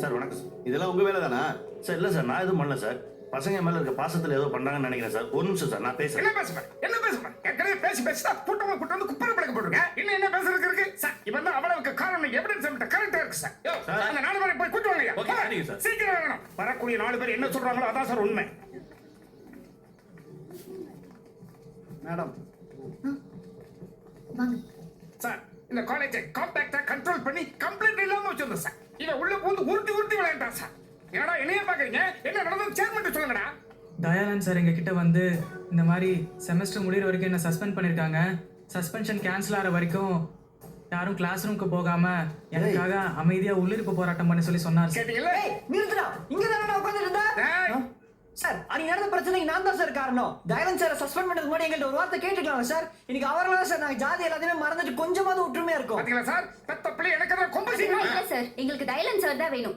Sir வணக்கம் sir. இதெல்லாம் உங்க வேலை தானா சார்? இல்ல சார், நான் எதுவும் பண்ணல சார். பசங்க மேல இருக்க பாசத்துல ஏதோ பண்றாங்கன்னு நினைக்கிறேன் சார். ஒரு நிமிஷம் சார், நான் பேசுறேன். என்ன பேசுறேன்? என்ன பேசுறேன்? ஏற்கனவே பேசி தான் கூட்டமா கூட்டம் வந்து குப்பரை பழக்க போட்டுருக்கேன். இன்னும் என்ன பேசுறதுக்கு இருக்கு சார்? இவன் தான் அவ்வளவுக்கு காரணம் எவிடன்ஸ் நம்மகிட்ட கரெக்டா இருக்கு சார். யோ, அந்த 4 பேரை போய் கூட்டு வாங்க. ஓகே, சரிங்க சார். சீக்கிரம் வேணும். வரக்கூடிய 4 பேர் என்ன சொல்றாங்களோ அதான் சார் உண்மை. மேடம் வாங்க. சார், இந்த காலேஜை காம்பேக்டா கண்ட்ரோல் பண்ணி கம்ப்ளைண்ட் இல்லாம வச்சிருந்தோம் சார். இவன் உள்ள போந்து உருட்டி விளையாண்டான் சார். என்னடா என்னைய பாக்குறீங்க? என்ன நடந்தது சேர்மன்ட்டு சொல்லுங்கடா. தயானந்த் சார் எங்ககிட்ட வந்து இந்த மாதிரி செமஸ்டர் முடிகிற வரைக்கும் என்ன சஸ்பெண்ட் பண்ணியிருக்காங்க. சஸ்பென்ஷன் கேன்சல் ஆகிற வரைக்கும் யாரும் கிளாஸ் ரூமுக்கு போகாம எனக்காக அமைதியா உள்ளிருப்பு போராட்டம் பண்ணி சொல்லி சொன்னார். கேட்டீங்களா? நிறுத்துடா. இங்க தானே உட்கார்ந்துட்டு இருந்தா? டேய், சார், அன்னைக்கு நடந்த பிரச்சனைக்கு நான் தான் சார் காரணம். தயானந்த் சார் சஸ்பெண்ட் பண்ணதுக்கு முன்னாடி எங்கள்ட்ட ஒரு வார்த்தை கேட்டுக்கலாம் சார். இன்னைக்கு அவர்களால சார் நாங்க ஜாதி எல்லாத்தையுமே மறந்துட்டு கொஞ்சமாவது ஒற்றுமையா இருக்கோம். பாத்தீங்களா சார்? பெத்த பிள்ளை எனக்கு தான் கொம்பு சீமா. இல்ல சார், எங்களுக்கு தயானந்த் சார் தான் வேணும்.